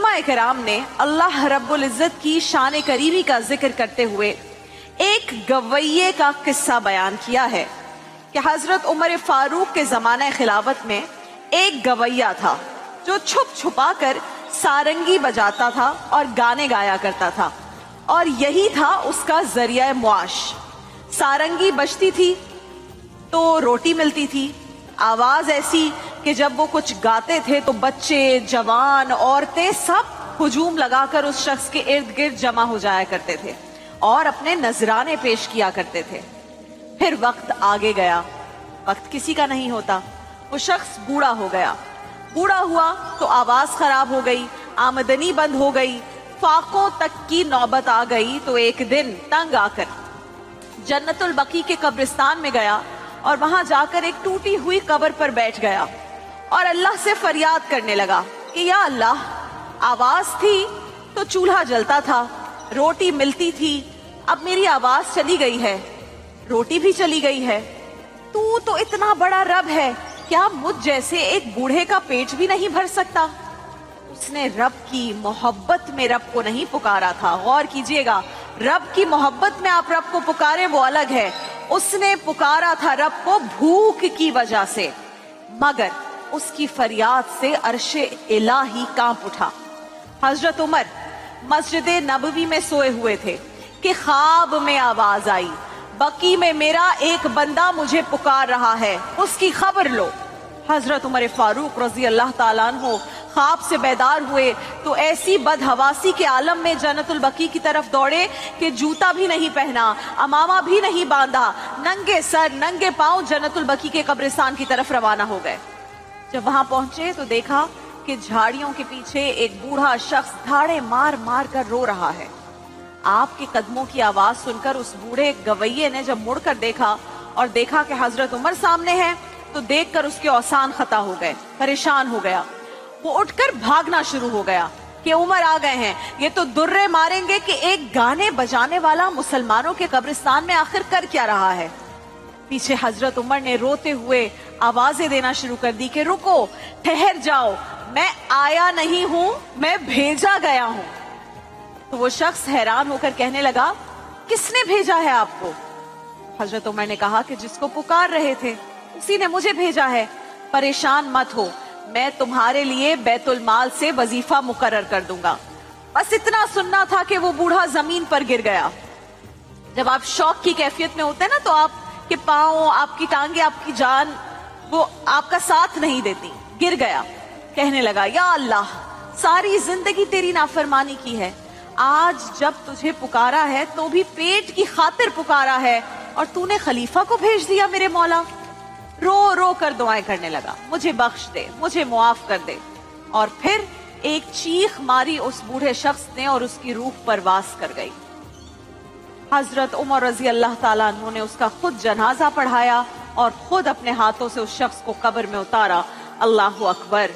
उलमा किराम ने अल्लाह रब्बुल इज़्ज़त की शान करीमी का जिक्र करते हुए एक गवैये का किस्सा बयान किया है कि हजरत उमर फारूक के ज़माने खिलाफत में एक गवैया था जो छुप छुपा कर सारंगी बजाता था और गाने गाया करता था, और यही था उसका जरिया मुआश। सारंगी बजती थी तो रोटी मिलती थी। आवाज ऐसी कि जब वो कुछ गाते थे तो बच्चे, जवान, औरतें सब हुजूम लगाकर उस शख्स के इर्द गिर्द जमा हो जाया करते थे और अपने नजराने पेश किया करते थे। फिर वक्त आगे गया, वक्त किसी का नहीं होता। वो शख्स बूढ़ा हो गया। बूढ़ा हुआ तो आवाज खराब हो गई, आमदनी बंद हो गई, फाकों तक की नौबत आ गई। तो एक दिन तंग आकर जन्नतुल बकी के कब्रिस्तान में गया और वहां जाकर एक टूटी हुई कब्र पर बैठ गया और अल्लाह से फरियाद करने लगा कि या अल्लाह, आवाज थी तो चूल्हा जलता था, रोटी मिलती थी, अब मेरी आवाज चली गई है, रोटी भी चली गई है। तू तो इतना बड़ा रब है, क्या मुझ जैसे एक बूढ़े का पेट भी नहीं भर सकता? उसने रब की मोहब्बत में रब को नहीं पुकारा था। गौर कीजिएगा, रब की मोहब्बत में आप रब को पुकारे वो अलग है। उसने पुकारा था रब को भूख की वजह से, मगर उसकी फरियाद से अर्शे इलाही कांप उठा। हजरत उमर मस्जिद नबवी में सोए हुए थे कि ख्वाब में आवाज आई, बकी में मेरा एक बंदा मुझे पुकार रहा है, उसकी खबर लो। हजरत उमर फारूक रजी अल्लाह ताला अन्हु ख्वाब से बेदार हुए तो ऐसी बदहवासी के आलम में जन्नतुल बकी की तरफ दौड़े कि जूता भी नहीं पहना, अमामा भी नहीं बांधा, नंगे सर नंगे पांव जन्नतुल बकी के कब्रिस्तान की तरफ रवाना हो गए। जब वहां पहुंचे तो देखा कि झाड़ियों के पीछे एक बूढ़ा शख्स धाड़े मार मार कर रो रहा है। आपके कदमों की आवाज सुनकर उस बूढ़े गवैये ने जब मुड़कर देखा और देखा कि हजरत उमर सामने है तो देखकर उसके औसान खता हो गए, परेशान हो गया। वो उठकर भागना शुरू हो गया कि उमर आ गए हैं, ये तो दुर्रे मारेंगे कि एक गाने बजाने वाला मुसलमानों के कब्रिस्तान में आखिर कर क्या रहा है। पीछे हजरत उमर ने रोते हुए आवाजें देना शुरू कर दी कि रुको, ठहर जाओ, मैं आया नहीं हूं, मैं भेजा गया हूं। तो वो शख्स हैरान होकर कहने लगा, किसने भेजा है आपको? हजरत उमर ने कहा कि जिसको पुकार रहे थे उसी ने मुझे भेजा है। परेशान मत हो, मैं तुम्हारे लिए बैतुल माल से वजीफा मुकर्रर कर दूंगा। बस इतना सुनना था कि वो बूढ़ा जमीन पर गिर गया। जब आप शौक की कैफियत में होते हैं ना तो आपके पांव, आपकी टांगे, आपकी जान वो आपका साथ नहीं देती। गिर गया, कहने लगा, या अल्लाह, सारी जिंदगी तेरी नाफरमानी की है, आज जब तुझे पुकारा है तो भी पेट की खातिर पुकारा है और तूने खलीफा को भेज दिया मेरे मौला। रो रो कर दुआएं करने लगा, मुझे बख्श दे, मुझे मुआफ कर दे। और फिर एक चीख मारी उस बूढ़े शख्स ने और उसकी रूह परवास कर गई। हजरत उमर रजी अल्लाह ताला अन्हु ने उसका खुद जनाजा पढ़ाया और खुद अपने हाथों से उस शख्स को कब्र में उतारा। अल्लाहु अकबर।